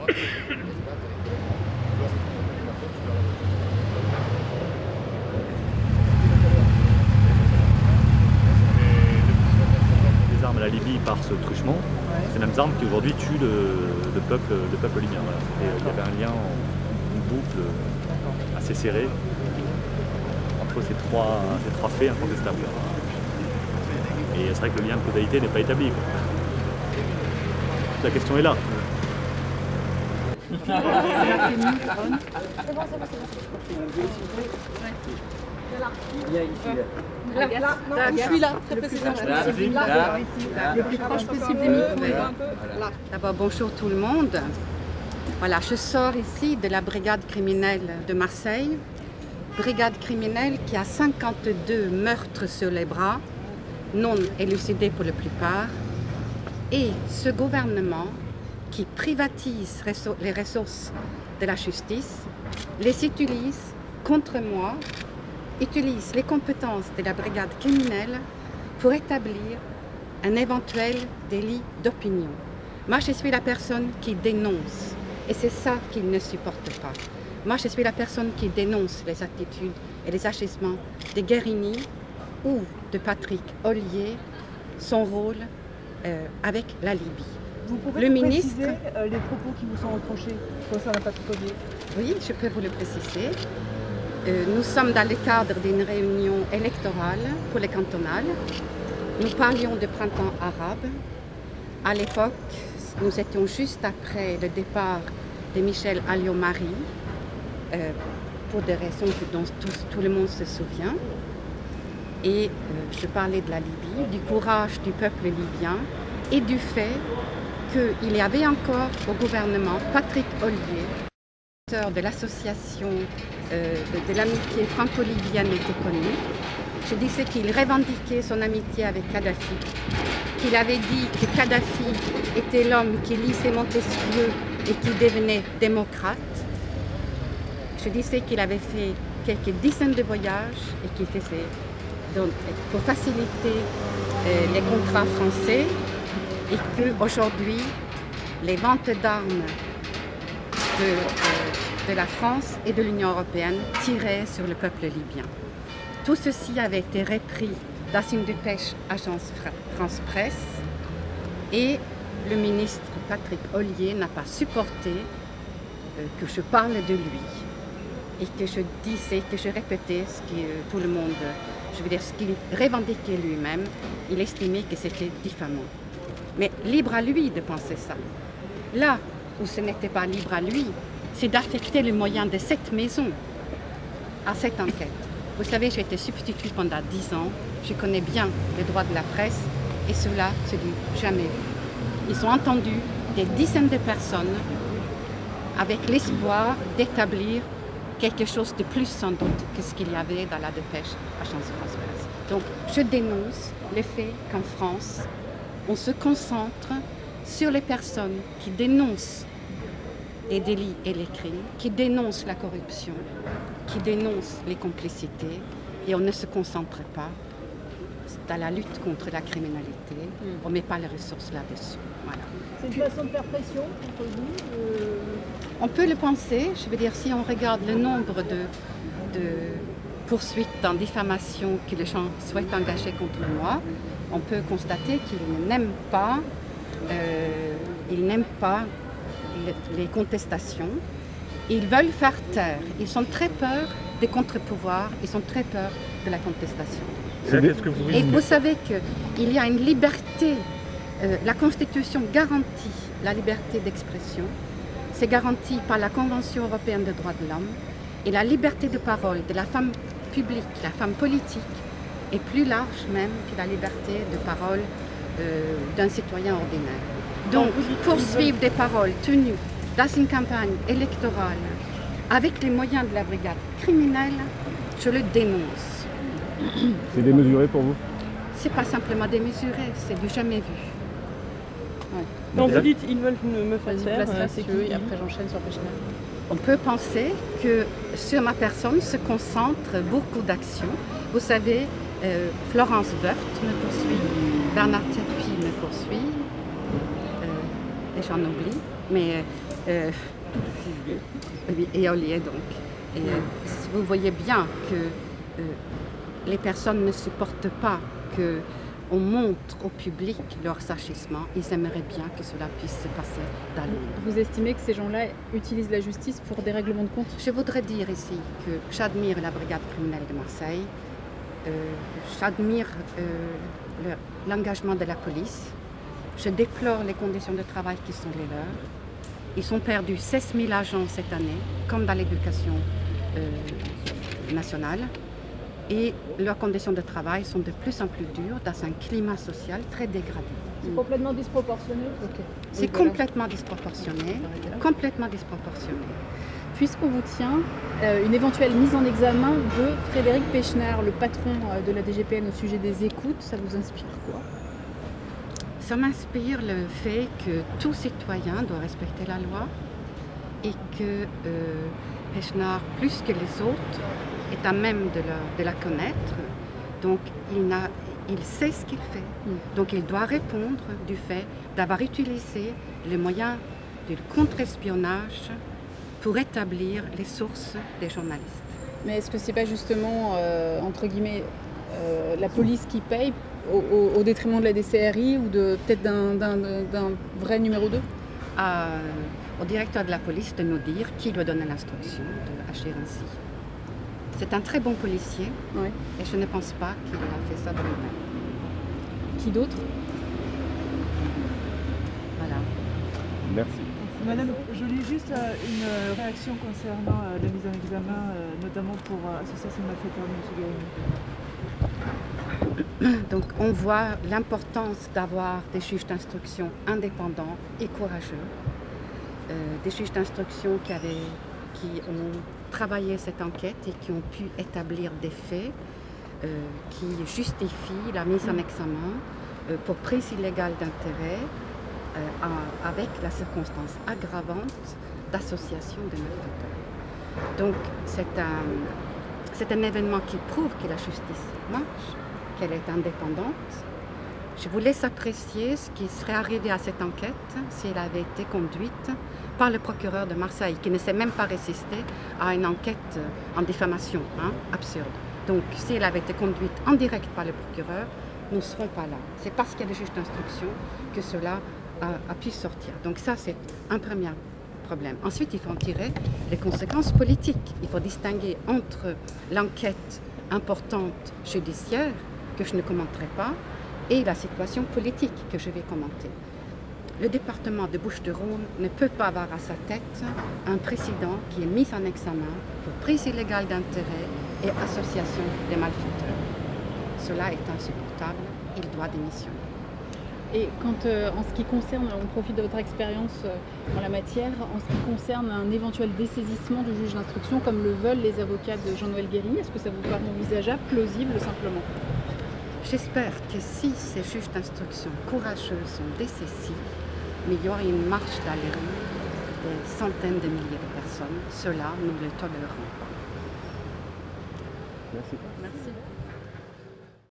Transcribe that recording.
Les armes à la Libye par ce truchement, c'est les mêmes armes qui aujourd'hui tuent le peuple libyen. Voilà. Il y avait un lien, une boucle assez serrée entre ces trois faits incontestables. Et c'est vrai que le lien de causalité n'est pas établi, quoi. La question est là. Je suis là, très précisément. Le plus proche possible des micros. D'abord, bonjour tout le monde. Voilà, je sors ici de la brigade criminelle de Marseille. Brigade criminelle qui a 52 meurtres sur les bras, non élucidés pour la plupart. Et ce gouvernement qui privatise les ressources de la justice, les utilise contre moi, utilise les compétences de la brigade criminelle pour établir un éventuel délit d'opinion. Moi, je suis la personne qui dénonce, et c'est ça qu'ils ne supportent pas. Moi, je suis la personne qui dénonce les attitudes et les agissements de Guérini ou de Patrick Ollier, son rôle avec la Libye. Vous pouvez préciser les propos qui vous sont reprochés concernant Patrick Ollier? Oui, je peux vous le préciser. Nous sommes dans le cadre d'une réunion électorale pour les cantonales. Nous parlions de printemps arabe. À l'époque, nous étions juste après le départ de Michel Alliot-Marie, pour des raisons dont tout le monde se souvient. Et je parlais de la Libye, du courage du peuple libyen et du fait qu'il y avait encore au gouvernement Patrick Ollier, auteur de l'association de l'amitié franco-libyenne était connu. Je disais qu'il revendiquait son amitié avec Kadhafi, qu'il avait dit que Kadhafi était l'homme qui lisait Montesquieu et qui devenait démocrate. Je disais qu'il avait fait quelques dizaines de voyages et qu'il faisait donc, pour faciliter les contrats français et qu'aujourd'hui, les ventes d'armes de la France et de l'Union européenne tiraient sur le peuple libyen. Tout ceci avait été repris dans une dépêche agence France Presse et le ministre Patrick Ollier n'a pas supporté que je parle de lui et que je disais, que je répétais ce que tout le monde, je veux dire ce qu'il revendiquait lui-même. Il estimait que c'était diffamant. Mais libre à lui de penser ça. Là où ce n'était pas libre à lui, c'est d'affecter les moyens de cette maison à cette enquête. Vous savez, j'ai été substitut pendant 10 ans. Je connais bien les droits de la presse et cela, c'est du jamais vu. Ils ont entendu des dizaines de personnes avec l'espoir d'établir quelque chose de plus sans doute que ce qu'il y avait dans la dépêche agence France Presse. Donc, je dénonce le fait qu'en France, on se concentre sur les personnes qui dénoncent les délits et les crimes, qui dénoncent la corruption, qui dénoncent les complicités, et on ne se concentre pas dans la lutte contre la criminalité. On ne met pas les ressources là-dessus. Voilà. C'est une façon de faire pression contre vous On peut le penser. Je veux dire, si on regarde le nombre de poursuites en diffamation que les gens souhaitent engager contre moi, on peut constater qu'ils n'aiment pas, les contestations. Ils veulent faire taire. Ils ont très peur des contre-pouvoirs. Ils ont très peur de la contestation. Et vous savez qu'il y a une liberté, la Constitution garantit la liberté d'expression. C'est garanti par la Convention européenne des droits de l'homme. Et la liberté de parole de la femme publique, la femme politique, est plus large même que la liberté de parole d'un citoyen ordinaire. Donc, poursuivre des paroles tenues dans une campagne électorale avec les moyens de la brigade criminelle, je le dénonce. C'est démesuré pour vous? C'est pas simplement démesuré, c'est du jamais vu. Ouais. Donc vous dites ils veulent me faire taire, c'est que et après j'enchaîne sur Pechinel. On peut penser que sur ma personne se concentrent beaucoup d'actions. Vous savez, Florence Woerth me poursuit, Bernard Tapie me poursuit, et j'en oublie. mais éolien donc. Et vous voyez bien que les personnes ne supportent pas qu'on montre au public leurs agissements. Ils aimeraient bien que cela puisse se passer dans l'ombre. Vous estimez que ces gens-là utilisent la justice pour des règlements de compte? Je voudrais dire ici que j'admire la brigade criminelle de Marseille, j'admire l'engagement de la police, je déplore les conditions de travail qui sont les leurs. Ils ont perdu 16 000 agents cette année, comme dans l'éducation nationale. Et leurs conditions de travail sont de plus en plus dures dans un climat social très dégradé. C'est complètement disproportionné? C'est complètement disproportionné, complètement disproportionné. Puisqu'on vous tient, une éventuelle mise en examen de Frédéric Pechner, le patron de la DGPN au sujet des écoutes, ça vous inspire quoi? Ça m'inspire le fait que tout citoyen doit respecter la loi et que Pechner, plus que les autres, est à même de la connaître. Donc il sait ce qu'il fait. Donc il doit répondre du fait d'avoir utilisé les moyens du contre-espionnage pour établir les sources des journalistes. Mais est-ce que c'est pas justement, entre guillemets, la police qui paye au détriment de la DCRI ou peut-être d'un vrai numéro 2? Au directeur de la police de nous dire qui doit donner l'instruction d'agir ainsi. C'est un très bon policier, oui. Et je ne pense pas qu'il a fait ça de lui-même. Qui d'autre? Voilà. Merci. Madame, je lis juste une réaction concernant la mise en examen, notamment pour association de malfaiteurs de M. Guérini. Donc on voit l'importance d'avoir des juges d'instruction indépendants et courageux, des juges d'instruction qui ont travaillé cette enquête et qui ont pu établir des faits qui justifient la mise en examen pour prise illégale d'intérêt avec la circonstance aggravante d'association de malfaiteurs. Donc c'est un événement qui prouve que la justice marche, qu'elle est indépendante. Je vous laisse apprécier ce qui serait arrivé à cette enquête si elle avait été conduite par le procureur de Marseille, qui ne s'est même pas résisté à une enquête en diffamation, absurde. Donc si elle avait été conduite en direct par le procureur, nous ne serons pas là. C'est parce qu'il y a des juges d'instruction que cela a pu sortir. Donc ça, c'est un premier problème. Ensuite, il faut en tirer les conséquences politiques. Il faut distinguer entre l'enquête importante judiciaire, que je ne commenterai pas, et la situation politique que je vais commenter. Le département de Bouches-du-Rhône ne peut pas avoir à sa tête un président qui est mis en examen pour prise illégale d'intérêt et association des malfaiteurs. Cela est insupportable, il doit démissionner. Et quand, en ce qui concerne, on profite de votre expérience en la matière, en ce qui concerne un éventuel dessaisissement du juge d'instruction, comme le veulent les avocats de Jean-Noël Guérini, est-ce que ça vous paraît envisageable, plausible simplement? J'espère que si ces juges d'instruction courageux sont dessaisis, mais il y aura une marche dans les rues, des centaines de milliers de personnes, cela, nous le tolérerons pas. Merci. Merci.